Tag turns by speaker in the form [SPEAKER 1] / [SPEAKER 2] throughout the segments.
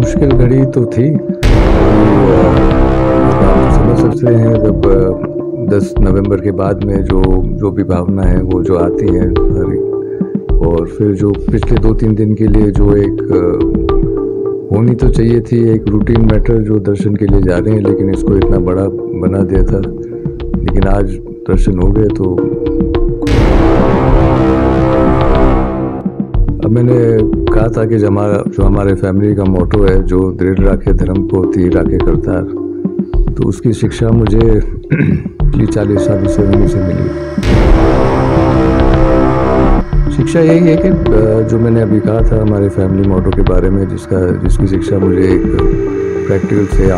[SPEAKER 1] मुश्किल घड़ी तो थी। आप समझ सकते हैं जब 10 नवंबर के बाद में जो भी भावना है वो जो आती है हर एक, और फिर जो पिछले 2-3 दिन के लिए जो एक होनी तो चाहिए थी एक रूटीन मैटर जो दर्शन के लिए जा रहे हैं, लेकिन इसको इतना बड़ा बना दिया था। लेकिन आज दर्शन हो गए तो अब मैंने कहा था कि जो हमारे फैमिली का मोटो है, जो दृढ़ राखे धर्म को तीर राखे करतार, तो उसकी शिक्षा मुझे पिछली 40 सालों से उन्हीं से मिली। शिक्षा यही है कि जो मैंने अभी कहा था हमारे फैमिली मोटो के बारे में, जिसकी शिक्षा मुझे एक प्रैक्टिकल से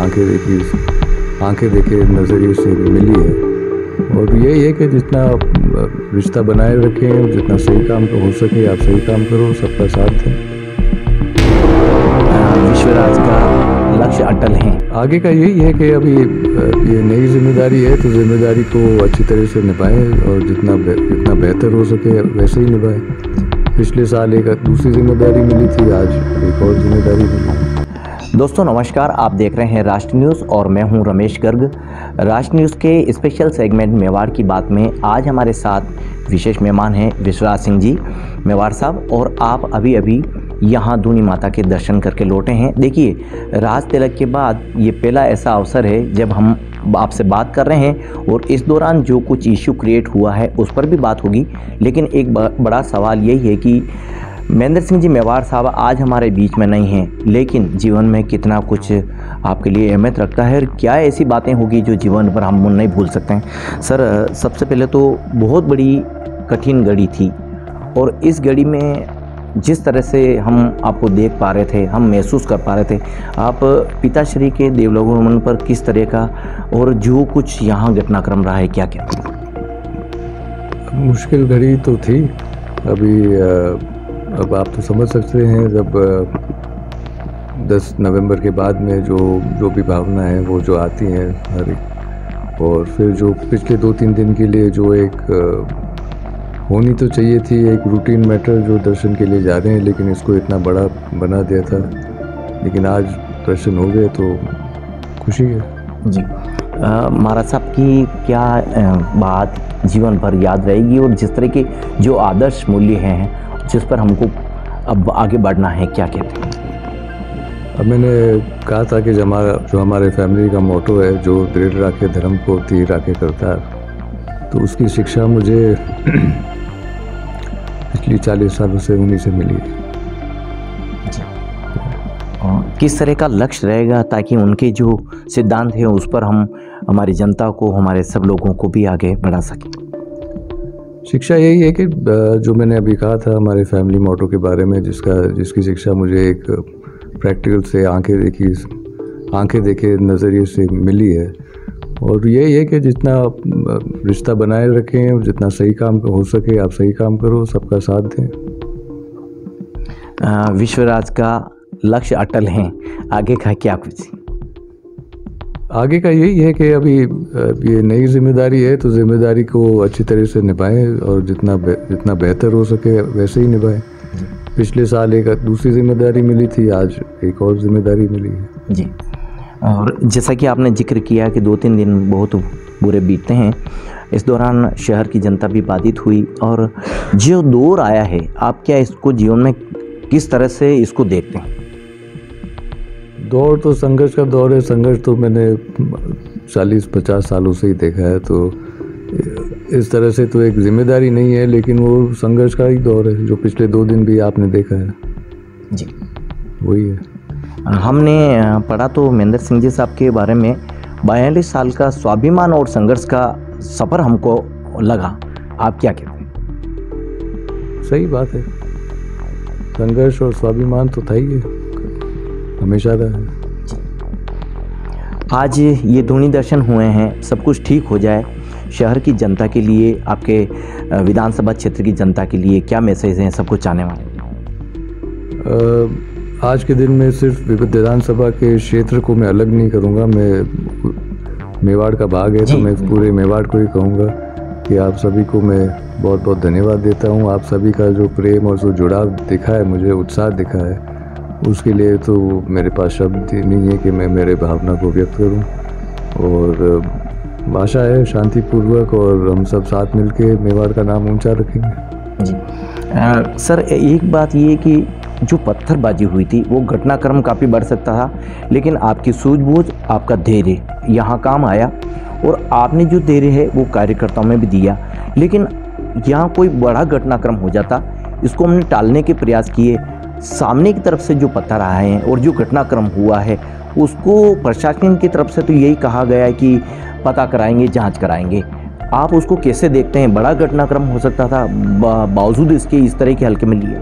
[SPEAKER 1] आंखें देखे नज़रिए से मिली है, और यही है कि जितना रिश्ता बनाए रखें, जितना सही काम हो सके आप सही काम करो, सबका साथ दें।
[SPEAKER 2] विश्वराज का लक्ष्य अटल है।
[SPEAKER 1] आगे का यही है कि अभी ये नई जिम्मेदारी है, तो जिम्मेदारी को अच्छी तरह से निभाएं और जितना बेहतर हो सके वैसे ही निभाएं। पिछले साल एक दूसरी जिम्मेदारी मिली थी, आज एक और जिम्मेदारी मिली।
[SPEAKER 2] दोस्तों नमस्कार, आप देख रहे हैं राष्ट्र न्यूज़ और मैं हूं रमेश गर्ग। राष्ट्र न्यूज़ के स्पेशल सेगमेंट मेवाड़ की बात में आज हमारे साथ विशेष मेहमान हैं विश्वराज सिंह जी मेवाड़ साहब, और आप अभी यहां दूनी माता के दर्शन करके लौटे हैं। देखिए, राज तिलक के बाद ये पहला ऐसा अवसर है जब हम आपसे बात कर रहे हैं, और इस दौरान जो कुछ इश्यू क्रिएट हुआ है उस पर भी बात होगी। लेकिन एक बड़ा सवाल यही है कि महेंद्र सिंह जी मेवाड़ साहब आज हमारे बीच में नहीं हैं, लेकिन जीवन में कितना कुछ आपके लिए अहमियत रखता है, और क्या ऐसी बातें होगी जो जीवन पर हम नहीं भूल सकते हैं। सर, सबसे पहले तो बहुत बड़ी कठिन घड़ी थी, और इस घड़ी में जिस तरह से हम आपको देख पा रहे थे, हम महसूस कर पा रहे थे, आप पिताश्री के देवलोकगमन पर किस तरह का, और जो कुछ यहाँ घटनाक्रम रहा है क्या क्या?
[SPEAKER 1] मुश्किल घड़ी तो थी। अब आप तो समझ सकते हैं जब 10 नवंबर के बाद में जो भी भावना है वो जो आती है हर एक, और फिर जो पिछले 2-3 दिन के लिए जो एक होनी तो चाहिए थी एक रूटीन मैटर जो दर्शन के लिए जा रहे हैं, लेकिन इसको इतना बड़ा बना दिया था। लेकिन आज दर्शन हो गए तो खुशी है
[SPEAKER 2] जी। महाराज साहब की क्या बात जीवन भर याद रहेगी, और जिस तरह के जो आदर्श मूल्य हैं जिस पर हमको अब आगे बढ़ना है, क्या कहते हैं?
[SPEAKER 1] अब मैंने कहा था कि जो हमारे फैमिली का मोटो है, जो दृढ़ राखे धर्म को तीर राखे करतार, तो उसकी शिक्षा मुझे पिछली 40 सालों से उन्हीं से मिली है।
[SPEAKER 2] किस तरह का लक्ष्य रहेगा ताकि उनके जो सिद्धांत हैं उस पर हम हमारी जनता को, हमारे सब लोगों को भी आगे बढ़ा सकें?
[SPEAKER 1] शिक्षा यही है कि जो मैंने अभी कहा था हमारे फैमिली मोटो के बारे में, जिसकी शिक्षा मुझे एक प्रैक्टिकल से आंखें देखे नज़रिए से मिली है, और यही है कि जितना रिश्ता बनाए रखें, जितना सही काम हो सके आप सही काम करो, सबका साथ दें।
[SPEAKER 2] विश्वराज का लक्ष्य अटल है, आगे का क्या कुछ?
[SPEAKER 1] आगे का यही है कि अभी ये नई जिम्मेदारी है, तो जिम्मेदारी को अच्छी तरह से निभाएं और जितना बेहतर हो सके वैसे ही निभाएं। पिछले साल एक दूसरी जिम्मेदारी मिली थी, आज एक और जिम्मेदारी मिली है
[SPEAKER 2] जी। और जैसा कि आपने जिक्र किया कि 2-3 दिन बहुत बुरे बीतते हैं, इस दौरान शहर की जनता भी बाधित हुई, और जो दौर आया है आप क्या इसको जीवन में किस तरह से इसको देखते हैं?
[SPEAKER 1] दौर तो संघर्ष का दौर है। संघर्ष तो मैंने 40-50 सालों से ही देखा है, तो इस तरह से तो एक जिम्मेदारी नहीं है, लेकिन वो संघर्ष का ही दौर है जो पिछले 2 दिन भी आपने देखा है
[SPEAKER 2] जी।
[SPEAKER 1] वही है।
[SPEAKER 2] हमने पढ़ा तो महेंद्र सिंह जी साहब के बारे में 42 साल का स्वाभिमान और संघर्ष का सफ़र हमको लगा, आप क्या कहते हैं?
[SPEAKER 1] सही बात है, संघर्ष और स्वाभिमान तो था ही है, हमेशा रहा है।
[SPEAKER 2] आज ये दूनी दर्शन हुए हैं, सब कुछ ठीक हो जाए, शहर की जनता के लिए, आपके विधानसभा क्षेत्र की जनता के लिए क्या मैसेज हैं सबको चाहने वाले?
[SPEAKER 1] आज के दिन में सिर्फ विधानसभा के क्षेत्र को मैं अलग नहीं करूँगा, मैं मेवाड़ का भाग है तो मैं पूरे मेवाड़ को ही कहूँगा कि आप सभी को मैं बहुत बहुत धन्यवाद देता हूँ। आप सभी का जो प्रेम और जो जुड़ाव दिखा है, मुझे उत्साह दिखा है, उसके लिए तो मेरे पास शब्द ही नहीं है कि मैं मेरे भावना को व्यक्त करूं। और आशा है शांतिपूर्वक और हम सब साथ मिलके मेवाड़ का नाम ऊंचा रखेंगे।
[SPEAKER 2] जी सर, एक बात ये कि जो पत्थरबाजी हुई थी वो घटनाक्रम काफ़ी बढ़ सकता था, लेकिन आपकी सूझबूझ, आपका धैर्य यहाँ काम आया और आपने जो धैर्य है वो कार्यकर्ताओं में भी दिया। लेकिन यहाँ कोई बड़ा घटनाक्रम हो जाता, इसको हमने टालने के प्रयास किए। सामने की तरफ से जो पत्थर आए हैं और जो घटनाक्रम हुआ है उसको प्रशासन की तरफ से तो यही कहा गया है कि पता कराएंगे, जांच कराएंगे। आप उसको कैसे देखते हैं? बड़ा घटनाक्रम हो सकता था, बावजूद इसके इस तरह के हल्के में लिए।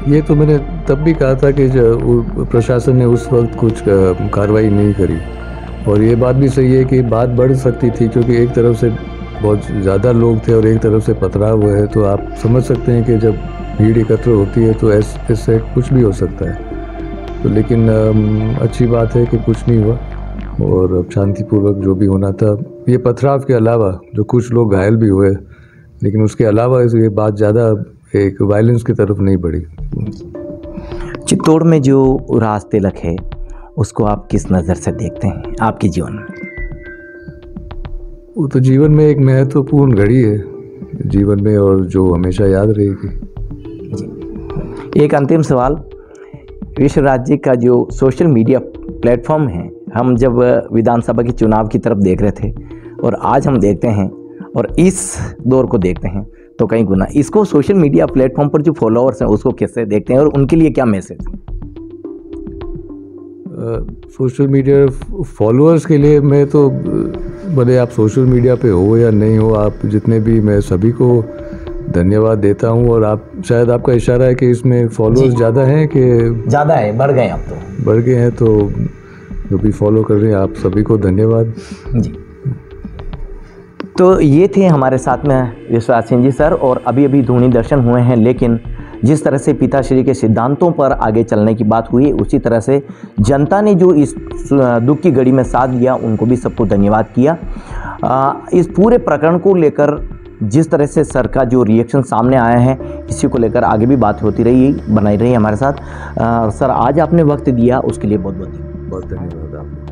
[SPEAKER 1] ये तो मैंने तब भी कहा था कि प्रशासन ने उस वक्त कुछ कार्रवाई नहीं करी। और ये बात भी सही है कि बात बढ़ सकती थी, क्योंकि एक तरफ से बहुत ज़्यादा लोग थे और एक तरफ से पथराव हुआ है। तो आप समझ सकते हैं कि जब भीड़ एकत्र होती है तो इससे कुछ भी हो सकता है। तो लेकिन अच्छी बात है कि कुछ नहीं हुआ और अब शांतिपूर्वक जो भी होना था। ये पथराव के अलावा जो कुछ लोग घायल भी हुए, लेकिन उसके अलावा ये बात ज़्यादा एक वायलेंस की तरफ नहीं बढ़ी।
[SPEAKER 2] चित्तौड़ में जो राज तिलक है उसको आप किस नज़र से देखते हैं आपके जीवन में?
[SPEAKER 1] वो तो जीवन में एक महत्वपूर्ण घड़ी है जीवन में, और जो हमेशा याद रहेगी।
[SPEAKER 2] एक अंतिम सवाल, विश्व राज्य का जो सोशल मीडिया प्लेटफॉर्म है, हम जब विधानसभा के चुनाव की तरफ देख रहे थे और आज हम देखते हैं और इस दौर को देखते हैं तो कई गुना इसको सोशल मीडिया प्लेटफॉर्म पर जो फॉलोअर्स हैं उसको कैसे देखते हैं और उनके लिए क्या मैसेज?
[SPEAKER 1] सोशल मीडिया फॉलोअर्स के लिए मैं तो, भले आप सोशल मीडिया पे हो या नहीं हो, आप जितने भी, मैं सभी को धन्यवाद देता हूँ। और आप, शायद आपका इशारा है कि इसमें फॉलोअर्स ज़्यादा हैं कि
[SPEAKER 2] ज़्यादा है, बढ़ गए आप तो?
[SPEAKER 1] बढ़ गए हैं, तो जो भी फॉलो कर रहे हैं आप सभी को धन्यवाद
[SPEAKER 2] जी। तो ये थे हमारे साथ में विश्वास सिंह जी सर, और अभी अभी धूनी दर्शन हुए हैं। लेकिन जिस तरह से पिताश्री के सिद्धांतों पर आगे चलने की बात हुई, उसी तरह से जनता ने जो इस दुख की घड़ी में साथ दिया, उनको भी सबको धन्यवाद किया। इस पूरे प्रकरण को लेकर जिस तरह से सर का जो रिएक्शन सामने आया है, इसी को लेकर आगे भी बात होती रही, बनाई रही हमारे साथ। सर, आज आपने वक्त दिया उसके लिए बहुत बहुत
[SPEAKER 1] धन्यवाद आपको।